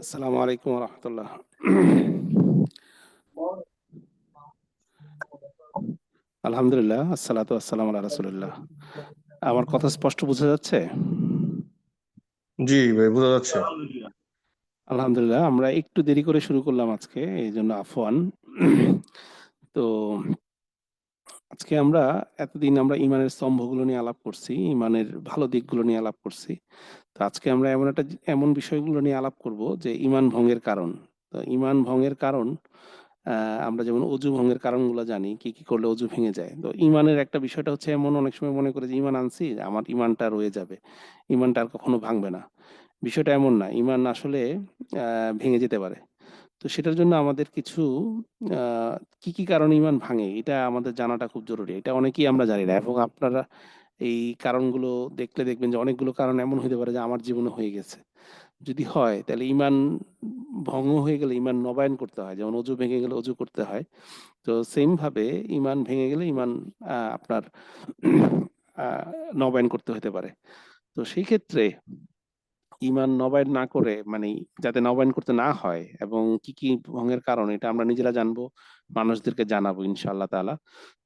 আসসালামু আলাইকুম রহমতুল্লাহ। আলহামদুলিল্লাহ, আসসালাতু আসসালামু আলা রাসূলিল্লাহ। আমার কথা স্পষ্ট বোঝা যাচ্ছে? জি ভাই, বোঝা যাচ্ছে। আলহামদুলিল্লাহ, আমরা একটু দেরি করে শুরু করলাম আজকে, এই জন্য আফওয়ান। তো আজকে আমরা এতদিন আমরা ইমানের স্তম্ভগুলো নিয়ে আলাপ করছি, ইমানের ভালো দিকগুলো নিয়ে আলাপ করছি। তো আজকে আমরা এমন বিষয়গুলো নিয়ে আলাপ করব যে ইমান ভঙ্গের কারণ। তো ইমান ভঙ্গের কারণ, আমরা যেমন অজু ভঙ্গের কারণগুলো জানি, কি কি করলে অজু ভেঙে যায়। তো ইমানের একটা বিষয়টা হচ্ছে এমন, অনেক সময় মনে করে যে ইমান আনছি, আমার ইমানটা রয়ে যাবে, ইমানটা আর কখনো ভাঙবে না। বিষয়টা এমন না, ইমান আসলে ভেঙে যেতে পারে। তো সেটার জন্য আমাদের কিছু কি কি কারণে ইমান ভাঙে এটা আমাদের জানাটা খুব জরুরি। এটা অনেকেই আমরা জানি না, এবং আপনারা এই কারণগুলো দেখলে দেখবেন যে অনেকগুলো কারণ এমন হতে পারে যে আমার জীবনে হয়ে গেছে। যদি হয় তাহলে ইমান ভঙ্গ হয়ে গেলে ইমান নবায়ন করতে হয়, যেমন অজু ভেঙে গেলে অজু করতে হয়। তো সেম ভাবে ইমান ভেঙে গেলে ইমান আপনার আহ, নবায়ন করতে হতে পারে। তো সেই ক্ষেত্রে ইমান নবায়ন না করে, মানে যাতে নবায়ন করতে না হয়, এবং কি কি ভঙ্গের কারণ এটা আমরা নিজেরা জানবো, মানুষদেরকে জানাবো ইনশাআল্লাহ তাআলা।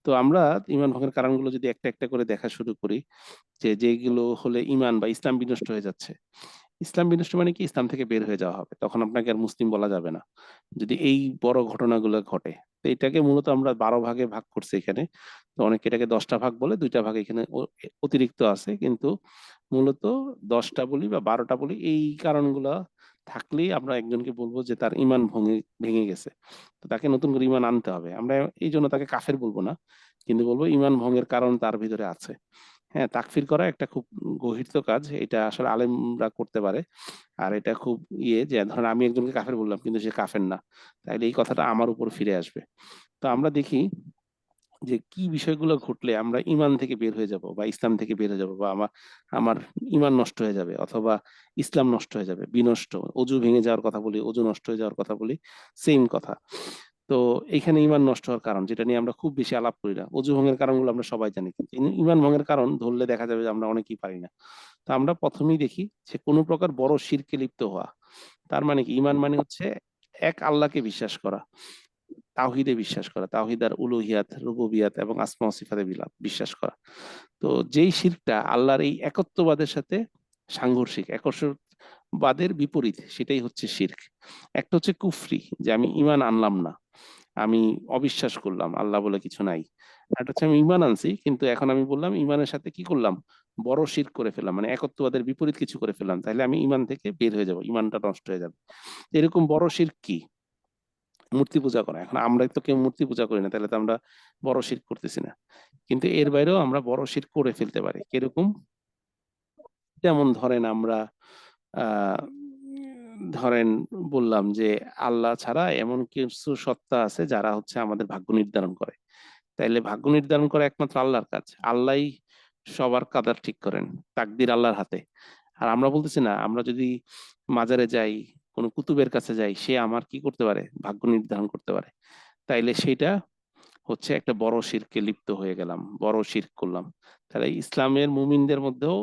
তো আমরা ইমান ভঙ্গের কারণগুলো যদি একটা একটা করে দেখা শুরু করি, যে যেগুলো হলে ইমান বা ইসলাম বিনষ্ট হয়ে যাচ্ছে। ইসলাম বিনষ্ট মানে কি, ইসলাম থেকে বের হয়ে যাওয়া হবে, তখন আপনাকে আর মুসলিম বলা যাবে না যদি এই বড় ঘটনাগুলো ঘটে। তো এটাকে মূলত আমরা 12 ভাগে ভাগ করছি এখানে। তো অনেকে এটাকে 10টা ভাগ বলে, 2টা ভাগ এখানে অতিরিক্ত আছে, কিন্তু মূলত 10টা বলি বা 12টা বলি, এই কারণগুলা থাকলেই আমরা একজনকে বলবো যে তার ইমান ভেঙে ভেঙে গেছে। তো তাকে নতুন করে ইমান আনতে হবে। আমরা এই জন্য তাকে কাফের বলবো না, কিন্তু বলবো ইমান ভঙ্গের কারণ তার ভিতরে আছে। হ্যাঁ, তাকফির করা একটা খুব গহীরত কাজ, এটা আসলে আলেমরা করতে পারে। আর এটা খুব যে ধরেন আমি একজনকে কাফের বললাম কিন্তু সে কাফের না, তাইলে এই কথাটা আমার উপর ফিরে আসবে। তো আমরা দেখি যে কি বিষয়গুলো ঘটলে আমরা ইমান থেকে বের হয়ে যাব বা ইসলাম থেকে বের হয়ে যাব, বা আমার আমার ইমান নষ্ট হয়ে যাবে, অথবা ইসলাম নষ্ট হয়ে যাবে, বিনষ্ট। অজু ভেঙে যাওয়ার কথা বলি, অজু নষ্ট হয়ে যাওয়ার কথা বলি, সেম কথা। তো এখানে ইমান নষ্ট হওয়ার কারণ, যেটা নিয়ে আমরা খুব বেশি আলাপ করি না, অজু ভঙ্গের কারণগুলো আমরা সবাই জানি, কিন্তু ইমান ভঙ্গের কারণ ধরলে দেখা যাবে যে আমরা অনেকেই পারি না। তো আমরা প্রথমেই দেখি যে কোনো প্রকার বড় শিরকে লিপ্ত হওয়া। তার মানে কি, ইমান মানে হচ্ছে এক আল্লাহকে বিশ্বাস করা, তাওহিদে বিশ্বাস করা, তাওহিদ আর উলুহিয়াত, রুবুবিয়াত এবং আসমা ও সিফাতে বিশ্বাস করা। তো যেই শিরকটা আল্লাহর এই একত্ববাদের সাথে সাংঘর্ষিক, একস্ববাদের বিপরীত, সেটাই হচ্ছে শিরক। একটা হচ্ছে কুফরি, যে আমি ইমান আনলাম না, আমি অবিশ্বাস করলাম আল্লাহ বলে কিছু নাই। আর একটা হচ্ছে আমি ইমান আনছি, কিন্তু এখন আমি বললাম ইমানের সাথে কি করলাম, বড় শিরক করে ফেললাম, মানে একত্ববাদের বিপরীত কিছু করে ফেললাম, তাহলে আমি ইমান থেকে বের হয়ে যাব, ইমানটা নষ্ট হয়ে যাবে। এরকম বড় শিরক কি, মূর্তি পূজা করা। এখন আমরা তো কেউ মূর্তি পূজা করি না, তাহলে তো আমরা বড় শিরক করতেছি না। কিন্তু এর বাইরেও আমরা বড় শিরক করে ফেলতে পারি, কিরকম? যেমন ধরেন আমরা আহ ধরেন বললাম যে আল্লাহ ছাড়া এমন কিছু সত্তা আছে যারা হচ্ছে আমাদের ভাগ্য নির্ধারণ করে। তাইলে ভাগ্য নির্ধারণ করা একমাত্র আল্লাহর কাজ, আল্লাহই সবার কাদার ঠিক করেন, তাকদির আল্লাহর হাতে। আর আমরা বলতেছি না, আমরা যদি মাজারে যাই, কোনো কুতুবের কাছে যাই, সে আমার কি করতে পারে, ভাগ্য নির্ধারণ করতে পারে। তাইলে সেটা হচ্ছে একটা বড় শিরকে লিপ্ত হয়ে গেলাম, বড় শিরক করলাম। তাহলে ইসলামের মুমিনদের মধ্যেও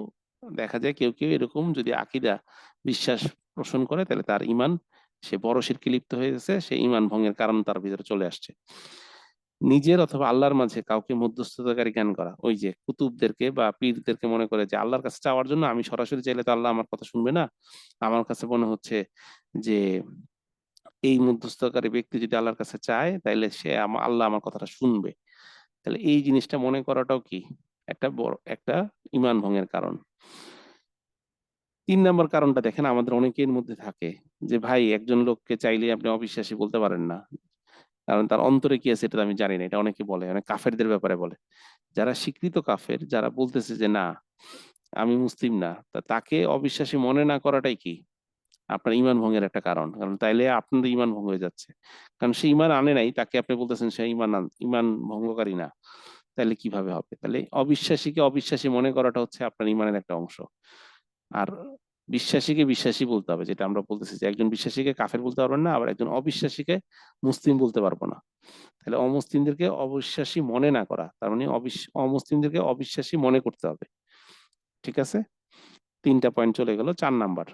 দেখা যায় কেউ কেউ এরকম যদি আকীদা, বিশ্বাস পোষণ করে, তাহলে তার ইমান, সে বড় শিরকে লিপ্ত হয়ে গেছে, সে ইমান ভঙ্গের কারণ তার ভিতরে চলে আসছে। নিজের অথবা আল্লাহর মাঝে কাউকে মধ্যস্থতাকারী জ্ঞান করা, ওই যে কুতুবদেরকে বা পীরদেরকে মনে করে যে আল্লাহর কাছে চাওয়ার জন্য আমি সরাসরি চাইলে তো আল্লাহ আমার কথা শুনবে না, আমার কাছে মনে হচ্ছে যে এই মধ্যস্থতাকারী ব্যক্তি যদি আল্লাহর কাছে চায় তাইলে আল্লাহ আমার কথাটা শুনবে। তাহলে এই জিনিসটা মনে করাটাও কি একটা বড় একটা ইমান ভঙ্গের কারণ। 3 নম্বর কারণটা দেখেন, আমাদের অনেকের মধ্যে থাকে যে ভাই একজন লোককে চাইলে আপনি অবিশ্বাসী বলতে পারেন না, কারণ তার অন্তরে কি আছে এটা তো আমি জানি না। এটা অনেকে বলে, অনেক কাফেরদের ব্যাপারে বলে, যারা স্বীকৃত কাফের, যারা বলতেছে যে না আমি মুসলিম না, তাকে অবিশ্বাসী মনে না করাটাই কি আপনার ইমান ভঙ্গের একটা কারণ। কারণ তাইলে আপনার ইমান ভঙ্গ হয়ে যাচ্ছে, কারণ সে ইমান আনে নাই, তাকে আপনি বলতেছেন সে ইমান ভঙ্গকারী না। তাহলে কিভাবে হবে? তাহলে অবিশ্বাসীকে অবিশ্বাসী মনে করাটা হচ্ছে আপনার ইমানের একটা অংশ। আর বিশ্বাসীকে বিশ্বাসী বলতে হবে, যেটা আমরা বলতেছি যে একজন বিশ্বাসীকে কাফের বলতে পারবেন না, আবার একজন অবিশ্বাসীকে মুসলিম বলতে পারবো না। তাহলে অমুসলিমদেরকে অবিশ্বাসী মনে না করা, তার মানে অমুসলিমদেরকে অবিশ্বাসী মনে করতে হবে। ঠিক আছে, 3টা পয়েন্ট চলে গেল। 4 নাম্বার,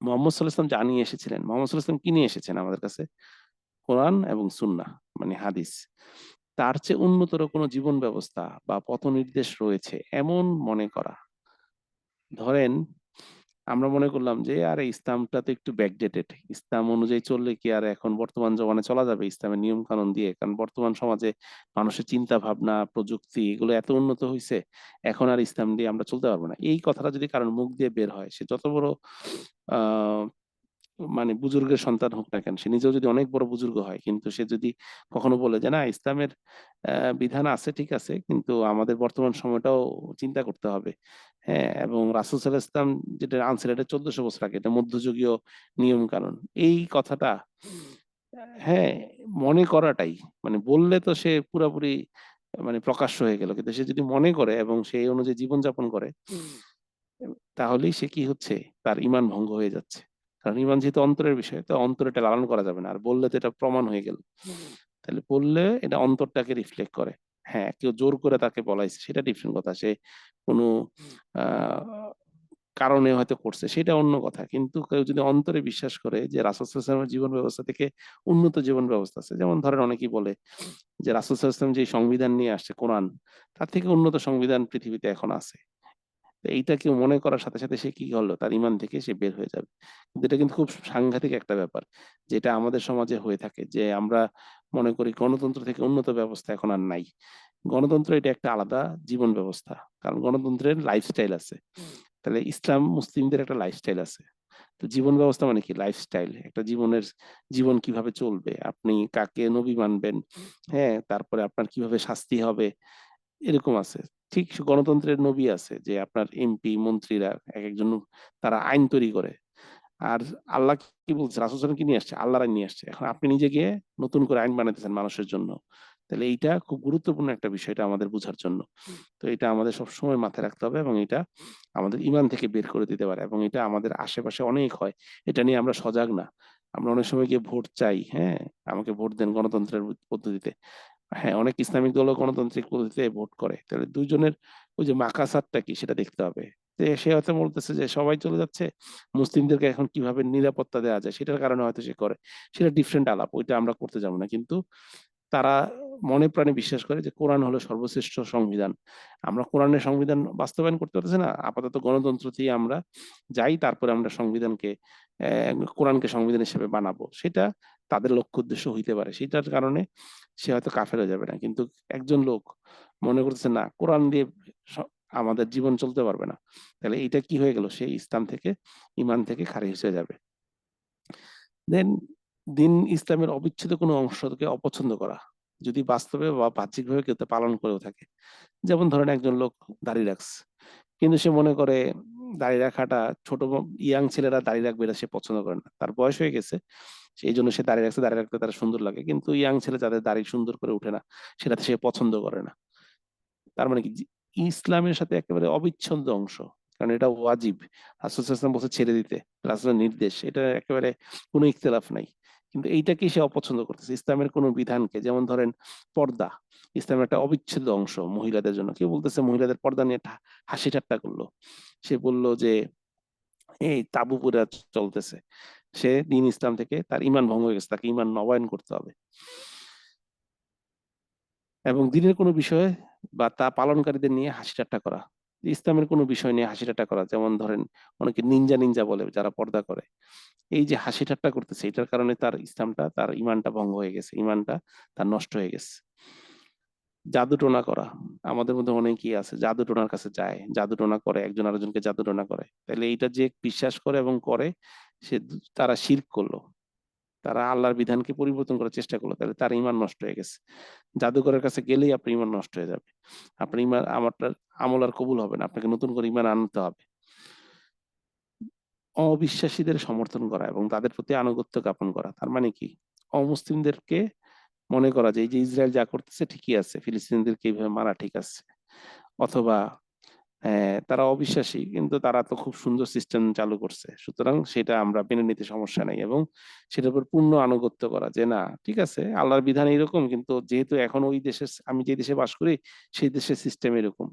মুহাম্মদ সাল্লাল্লাহু আলাইহি ওয়াসাল্লাম যা নিয়ে এসেছিলেন, মুহাম্মদ সাল্লাল্লাহু আলাইহি ওয়াসাল্লাম কি নিয়ে এসেছেন আমাদের কাছে? কোরআন এবং সুন্নাহ মানে হাদিস। তার চেয়ে উন্নতর কোনো জীবন ব্যবস্থা বা পথনির্দেশ রয়েছে এমন মনে করা। ধরেন আমরা মনে করলাম যে আরে ইসলামটা তো একটু ব্যাকডেটেড। ইসলাম অনুযায়ী চললে কি আর এখন বর্তমান জমানায় চলা যাবে ইসলামের নিয়ম কানুন দিয়ে? কারণ বর্তমান সমাজে মানুষের চিন্তা ভাবনা, প্রযুক্তি এগুলো এত উন্নত হইছে, এখন আর ইসলাম দিয়ে আমরা চলতে পারবো না। এই কথাটা যদি কারোর মুখ দিয়ে বের হয়, সে যত বড় আ মানে বুজুর্গের সন্তান হোক না কেন, সে নিজেও যদি অনেক বড় বুজুর্গ হয়, কিন্তু সে যদি কখনো বলে যে, "না ইসলামের বিধান আছে ঠিক আছে, কিন্তু আমাদের বর্তমান সময়টাও চিন্তা করতে হবে।" হ্যাঁ? এবং রাসূল সাল্লাল্লাহু আলাইহি ওয়াসাল্লাম যেটা আনছিলেন এটা ১৪০০ বছর আগে। এটা মধ্যযুগীয় নিয়ম কানুন। এই কথাটা হ্যাঁ, মনে করাটাই মানে বললে তো সে পুরাপুরি মানে প্রকাশ্য হয়ে গেল। কিন্তু সে যদি মনে করে এবং সেই অনুযায়ী জীবনযাপন করে তাহলেই সে কি হচ্ছে? তার ঈমান ভঙ্গ হয়ে যাচ্ছে। কারণ ঈমান যেহেতু অন্তরের বিষয়, তো অন্তরে এটা লালন করা যাবে না। আর বললে তো এটা প্রমাণ হয়ে গেল। তাহলে বললে এটা অন্তরটাকে রিফ্লেক্ট করে। হ্যাঁ, কেউ জোর করে তাকে বলাইছে সেটা ডিফারেন্ট কথা। সে কোনো আ কারণে হয়তো করছে সেটা অন্য কথা। কিন্তু কেউ যদি অন্তরে বিশ্বাস করে যে রাসূল সাল্লাল্লাহু আলাইহি ওয়াসাল্লামের জীবন ব্যবস্থা থেকে উন্নত জীবন ব্যবস্থা আছে। যেমন ধরেন অনেকেই বলে যে রাসূল সাল্লাল্লাহু আলাইহি ওয়াসাল্লাম যে সংবিধান নিয়ে আসছে কোরআন, তার থেকে উন্নত সংবিধান পৃথিবীতে এখন আছে। তো এইটা কেউ মনে করার সাথে, সাথে সে কি হলো? তার ঈমান থেকে সে বের হয়ে যাবে। কিন্তু এটা কিন্তু খুব সাংঘাতিক একটা ব্যাপার। যেটা আমাদের সমাজে হয়ে থাকে যে আমরা মনে করি গণতন্ত্র থেকে উন্নত ব্যবস্থা এখন আর নাই। গণতন্ত্র এটা একটা আলাদা জীবন ব্যবস্থা। কারণ গণতন্ত্রের লাইফস্টাইল আছে। তাহলে ইসলাম মুসলিমদের একটা লাইফস্টাইল আছে। তো জীবন ব্যবস্থা মানে কি? লাইফস্টাইল। একটা জীবন কিভাবে চলবে? আপনি কাকে নবী মানবেন? হ্যাঁ? তারপরে আপনার কিভাবে শাস্তি হবে? এরকম আছে। ঠিক গণতন্ত্রের নবী আছে যে আপনার এমপি, মন্ত্রীরা একেকজন তারা আইন তৈরি করে। আর আল্লাহ কি বলছে? রাসূল সাল্লাল্লাহু আলাইহি ওয়াসাল্লাম কি নিয়ে আসছে? আল্লাহর আইন নিয়ে আসছে। এখন আপনি নিজে গিয়ে নতুন করে আইন বানাইতেছেন মানুষের জন্য। তাহলে এইটা খুব গুরুত্বপূর্ণ একটা বিষয় এটা আমাদের বুঝার জন্য। তো এটা আমাদের সবসময় মাথায় রাখতে হবে এবং এটা আমাদের ঈমান থেকে বের করে দিতে পারে এবং এটা আমাদের আশেপাশে অনেক হয়। এটা নিয়ে আমরা সজাগ না। আমরা অনেক সময় গিয়ে ভোট চাই, হ্যাঁ? আমাকে ভোট দেন গণতন্ত্রের পদ্ধতিতে। হ্যাঁ, অনেক ইসলামিক দলও গণতান্ত্রিক পদ্ধতিতে ভোট করে। তাহলে ২ জনের ওই যে মাকাসারটা কি সেটা দেখতে হবে। সে হয়তো বলতেছে যে সবাই চলে যাচ্ছে, মুসলিমদেরকে এখন কিভাবে নিরাপত্তা দেওয়া যায় সেটার কারণে হয়তো সে করে। সেটা ডিফারেন্ট আলাপ। ওইটা আমরা করতে যাব না। কিন্তু তারা মনে প্রাণে বিশ্বাস করে যে কোরআন হলো সর্বশ্রেষ্ঠ সংবিধান। আমরা কোরআনের সংবিধান বাস্তবায়ন করতে পারতেছি না। আপাতত গণতন্ত্রতেই আমরা যাই তারপরে আমরা সংবিধানকে কোরআনকে সংবিধান হিসেবে বানাবো। সেটা তাদের লক্ষ্য উদ্দেশ্য হইতে পারে। সেটার কারণে সে হয়তো কাফের হয়ে যাবে না। কিন্তু একজন লোক মনে করতেছে না কোরআন দিয়ে স আমাদের জীবন চলতে পারবে না। তাহলে এইটা কি হয়ে গেল? সে ইসলাম থেকে ঈমান থেকে খারিজ হয়ে যাবে। দেন দিন ইসলামের অবিচ্ছেদ্য কোনো অংশকে অপছন্দ করা। যদি বাস্তবে বা বাহ্যিকভাবে কেউ তা পালন করেও থাকে। যেমন ধরেন একজন লোক দাড়ি রাখছে। কিন্তু সে মনে করে দাড়ি রাখাটা ছোট ইয়াং ছেলেরা দাড়ি রাখবে এটা সে পছন্দ করে না। তার বয়স হয়ে গেছে। সেইজন্য সে দাড়ি রাখছে, দাড়ি রাখতে তার সুন্দর লাগে। কিন্তু ইয়াং ছেলে যাদের দাড়ি সুন্দর করে উঠে না, সেটাতে সে পছন্দ করে না। তার মানে কি ইসলামের সাথে একেবারে অবিচ্ছেদ্য অংশ। কারণ এটা ওয়াজিব। রাসূল সাল্লাল্লাহু আলাইহি ওয়াসাল্লাম বলছে ছেড়ে দিতে। রাসূলের নির্দেশ। এটা একেবারে কোনো ইখতিলাফ নাই। কিন্তু এইটাকেই সে অপছন্দ করতেছে। ইসলামের কোন বিধানকে যেমন ধরেন পর্দা। ইসলামের একটা অবিচ্ছেদ্য অংশ মহিলাদের জন্য। কেউ বলতেছে মহিলাদের পর্দা নিয়ে হাসি ঠাট্টা করল। সে বলল যে এই তাবু পইড়া চলতেছে। সে দ্বীন ইসলাম থেকে তার ঈমান ভঙ্গ হয়ে গেছে। তাকে ঈমান নবায়ন করতে হবে। এবং দিনের কোনো বিষয়ে বা তা পালনকারীদের নিয়ে হাসি ঠাট্টা করা। ইসলামের কোনো বিষয় নিয়ে হাসি ঠাট্টা করা। যেমন ধরেন অনেকে নিঞ্জা বলে যারা পর্দা করে। এই যে হাসি ঠাট্টা করতেছে এটার কারণে তার ইসলামটা তার ঈমানটা ভঙ্গ হয়ে গেছে। ঈমানটা তার নষ্ট হয়ে গেছে। জাদু-টোনা করা। আমাদের মধ্যে অনেকেই আছে জাদু-টোনার কাছে যায়। জাদু-টোনা করে একজন আরেকজনকে জাদু-টোনা করে। তাইলে এইটা যে বিশ্বাস করে এবং করে সে তারা শিরক করলো। তারা আল্লাহর বিধানকে পরিবর্তন করার চেষ্টা করলো। তাহলে তার ঈমান নষ্ট হয়ে গেছে। জাদুকরের কাছে গেলেই আপনার ঈমান নষ্ট হয়ে যাবে। আপনার ঈমান আপনার আমল আর কবুল হবে না। আপনাকে নতুন করে ঈমান আনতে হবে। অবিশ্বাসীদের সমর্থন করা এবং তাদের প্রতি আনুগত্য জ্ঞাপন করা। তার মানে কি? অমুসলিমদেরকে মনে করা যে এই যে ইসরায়েল যা করতেছে ঠিকই আছে। ফিলিস্তিনিদেরকে এইভাবে মারা ঠিক আছে। অথবা তারা অবিশ্বাসী কিন্তু তারা তো খুব সুন্দর সিস্টেম চালু করছে। সুতরাং সেটা আমরা মেনে নিতে সমস্যা নাই এবং সেটার উপর পূর্ণ আনুগত্য করা যে না ঠিক আছে আল্লাহর বিধান এরকম কিন্তু যেহেতু এখন ওই দেশে আমি যে দেশে বাস করি সেই দেশের সিস্টেম এরকম।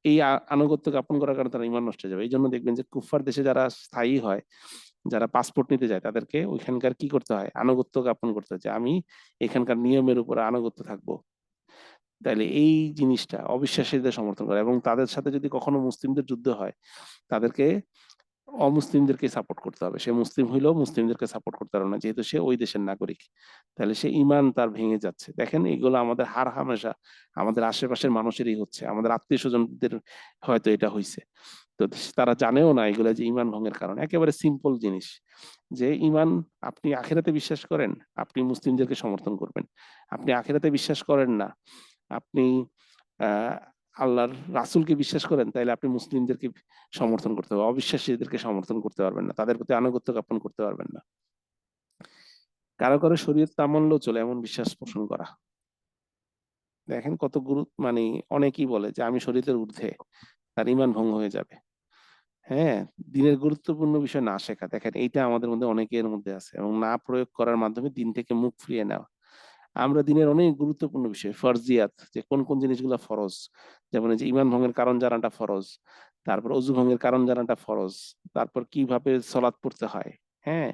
এই আনুগত্য জ্ঞাপন করার কারণে তারা ঈমান নষ্ট হয়ে যাবে। এইজন্য দেখবেন যে কুফফার দেশে যারা স্থায়ী হয় যারা পাসপোর্ট নিতে যায় তাদেরকে ওইখানকার কি করতে হয়? আনুগত্য জ্ঞাপন করতে হয় যে আমি এখানকার নিয়মের উপরে আনুগত্য থাকবো। তাইলে এই জিনিসটা অবিশ্বাসীদের সমর্থন করে এবং তাদের সাথে যদি কখনো মুসলিমদের যুদ্ধ হয়, তাদেরকে অমুসলিমদেরকে সাপোর্ট করতে হবে। সে মুসলিম হইলেও মুসলিমদেরকে সাপোর্ট করতে পারবে না। যেহেতু সে ওই দেশের নাগরিক। তাহলে সে ঈমান তার ভেঙে যাচ্ছে। দেখেন এগুলো আমাদের হামেশা আমাদের আশেপাশের মানুষেরই হচ্ছে। আমাদের আত্মীয়স্বজনদের হয়তো এটা হইছে। তো তারা জানেও না এগুলা যে ঈমান ভঙ্গের কারণ। একেবারে সিম্পল জিনিস। যে ঈমান আপনি আখিরাতে বিশ্বাস করেন, আপনি মুসলিমদেরকে সমর্থন করবেন। আপনি আখিরাতে বিশ্বাস করেন না, আপনি আ আল্লাহর রাসূলকে বিশ্বাস করেন, তাইলে আপনি মুসলিমদেরকে সমর্থন করতে হবে। অবিশ্বাসীদেরকে সমর্থন করতে পারবেন না। তাদের প্রতি আনুগত্য জ্ঞাপন করতে পারবেন না। কারো শরীয়ত না মানলেও চলে এমন বিশ্বাস পোষণ করা। দেখেন কত মানে অনেকেই বলে যে আমি শরীয়তের ঊর্ধ্বে, তার ঈমান ভঙ্গ হয়ে যাবে। হ্যাঁ, দিনের গুরুত্বপূর্ণ বিষয় না শেখা। দেখেন এইটা আমাদের মধ্যে অনেকের মধ্যে আছে এবং না প্রয়োগ করার মাধ্যমে দিন থেকে মুখ ফিরিয়ে নেওয়া। আমরা দিনের অনেক গুরুত্বপূর্ণ বিষয় ফরজিয়াত যে কোন জিনিসগুলা ফরজ। যেমন এই যে ঈমান ভঙ্গের কারণ জানাটা ফরজ। তারপর অজু ভঙ্গের কারণ জানাটা ফরজ। তারপর কিভাবে সলাৎ পড়তে হয়। হ্যাঁ?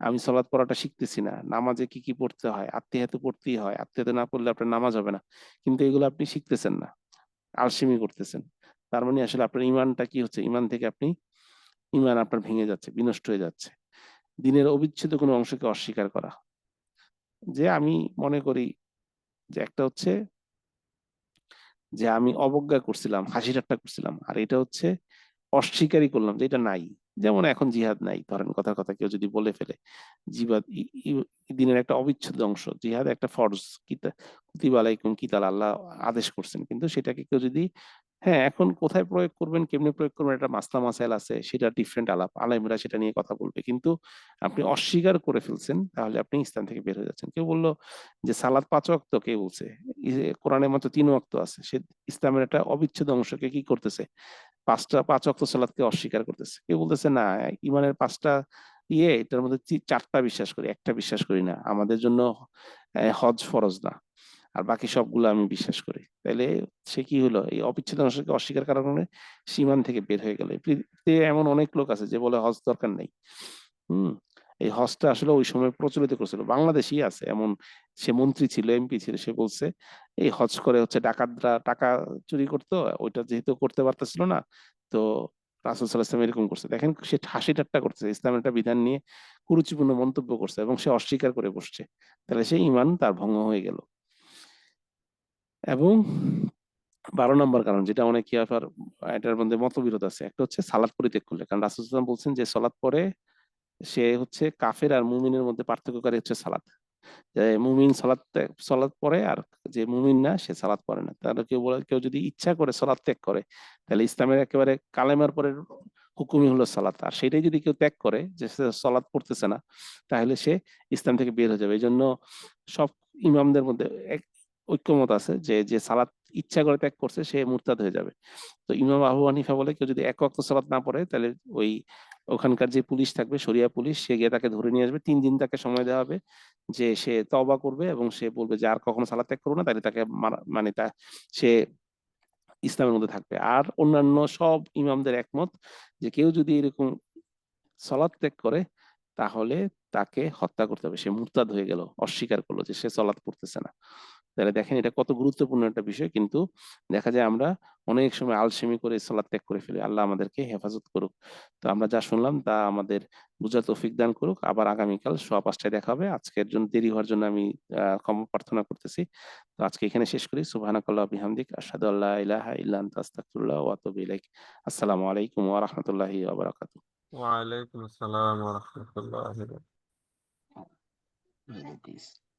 আমি সলাৎ পড়াটা শিখতেছি না। নামাজে কি পড়তে হয়? আত্মিয়াতে পড়তেই হয়। আত্মিয়াতে না পড়লে আপনার নামাজ হবে না। কিন্তু এগুলো আপনি শিখতেছেন না। আলসেমি করতেছেন। তার মানে আসলে আপনার ঈমানটা কি হচ্ছে? ঈমান থেকে আপনি ঈমান আপনার ভেঙে যাচ্ছে, বিনষ্ট হয়ে যাচ্ছে। দিনের অবিচ্ছেদ্য কোনো অংশকে অস্বীকার করা। যে আমি মনে করি যে একটা হচ্ছে যে আমি অবজ্ঞা করছিলাম, হাসি ঠাট্টা করছিলাম। আর এটা হচ্ছে অস্বীকারই করলাম যে এটা নাই। যেমন এখন জিহাদ নাই। ধরেন কথার কথা কেউ যদি বলে ফেলে। জিবাদ ই ই দিনের একটা অবিচ্ছেদ্য অংশ। জিহাদ একটা ফরজ। কুতিবা আলাইকুম কিতাল আল্লাহ আদেশ করছেন। কিন্তু সেটাকে কেউ যদি হ্যাঁ, এখন কোথায় প্রয়োগ করবেন, কেমনে প্রয়োগ করবেন এটা মাসলা মাসাইল আছে। সেটা ডিফারেন্ট আলাপ। আলেমরা সেটা নিয়ে কথা বলবে। কিন্তু আপনি অস্বীকার করে ফেলছেন, তাহলে আপনি ইসলাম থেকে বের হয়ে যাচ্ছেন। কেউ বলল যে সালাত ৫ ওয়াক্ত কে বলছে? কোরআনে মাত্র ৩ ওয়াক্ত আছে। সে ইসলামের একটা অবিচ্ছেদ্য অংশকে কি করতেছে? ৫ ওয়াক্ত সালাতকে অস্বীকার করতেছে। কেউ বলতেছে না ঈমানের ৫ টা এটার মধ্যে ৪ টা বিশ্বাস করি, ১ টা বিশ্বাস করি না। আমাদের জন্য হজ ফরজ না। আর বাকি সবগুলো আমি বিশ্বাস করি। তাইলে সে কি হলো? এই অবিচ্ছেদ্য অংশকে অস্বীকার করার কারণে সে ঈমান থেকে বের হয়ে গেল। এই পৃথিবীতে এমন অনেক লোক আছে যে বলে হজ দরকার নেই। হুম? এই হজটা আসলে ওই সময় প্রচলিত করছিল। বাংলাদেশেই আছে এমন সে মন্ত্রী ছিল, এমপি ছিল। সে বলছে এই হজ করে হচ্ছে ডাকাতরা টাকা চুরি করতো। ওইটা যেহেতু করতে পারতেছিল না, তো রাসূল সাল্লাল্লাহু আলাইহি ওয়াসাল্লাম এরকম করছে। দেখেন সে হাসি ঠাট্টা করতেছে। ইসলামের একটা বিধান নিয়ে কুরুচিপূর্ণ মন্তব্য করছে এবং সে অস্বীকার করে বসছে। তাহলে সে ঈমান তার ভঙ্গ হয়ে গেল। এবং ১২ নাম্বার কারণ যেটা অনেকে আবার এটার মধ্যে মতবিরোধ আছে। একটা হচ্ছে সালাত পরিত্যাগ করলে। কারণ রাসূল সাল্লাল্লাহু আলাইহি ওয়াসাল্লাম বলছেন যে সালাত পড়ে সে হচ্ছে কাফের আর মুমিনের মধ্যে পার্থক্যকারী হচ্ছে সালাত। যে মুমিন সালাত পড়ে আর যে মুমিন না সে সালাত পড়ে না। তাহলে কেউ যদি ইচ্ছা করে সালাত ত্যাগ করে, তাহলে ইসলামের একেবারে কালেমার পরের হুকুমই হলো সালাত। আর সেটাই যদি কেউ ত্যাগ করে যে সে সালাত পড়তেছে না, তাহলে সে ইসলাম থেকে বের হয়ে যাবে। এজন্য সব ইমামদের মধ্যে ঐক্যমত আছে যে সালাত ইচ্ছা করে ত্যাগ করছে সে মুরতাদ হয়ে যাবে। তো ইমাম আবু হানিফা বলে কেউ যদি এক ওয়াক্ত সালাত না পড়ে তাহলে ওই ওখানকার যে পুলিশ থাকবে শরিয়া পুলিশ সে গিয়ে তাকে ধরে নিয়ে আসবে ৩ দিন তাকে সময় দেওয়া হবে যে সে তওবা করবে এবং সে বলবে যে আর কখনো সালাত ত্যাগ করবো না তাহলে তাকে মানে সে ইসলামের মধ্যে থাকবে আর অন্যান্য সব ইমামদের একমত যে কেউ যদি এরকম সলাৎ ত্যাগ করে তাহলে তাকে হত্যা করতে হবে সে মুরতাদ হয়ে গেল অস্বীকার করলো যে সে সলাৎ পড়তেছে না তাহলে দেখেন এটা কত গুরুত্বপূর্ণ একটা বিষয় কিন্তু দেখা যায় আমরা অনেক সময় আলসেমি করে সালাত ত্যাগ করে ফেলি আল্লাহ আমাদেরকে হেফাজত করুক তো আমরা যা শুনলাম তা আমাদের বুঝার তৌফিক দান করুক আবার আগামীকাল ৫:০৫টায় দেখা হবে আজকের জন্য দেরি হওয়ার জন্য আমি ক্ষমা প্রার্থনা করতেছি তো আজকে এখানে শেষ করি সুবহানাকাল্লাহ বিহামদিক আশহাদু আল্লা ইলাহা ইল্লা আনতা আস্তাগফিরুল্লাহ ওয়া আতুবু ইলাইক আসসালামু আলাইকুম ওয়া রাহমাতুল্লাহি ওয়া বারাকাতুহু ওয়ালাইকুম আসসালাম ওয়া রাহমাতুল্লাহি Please.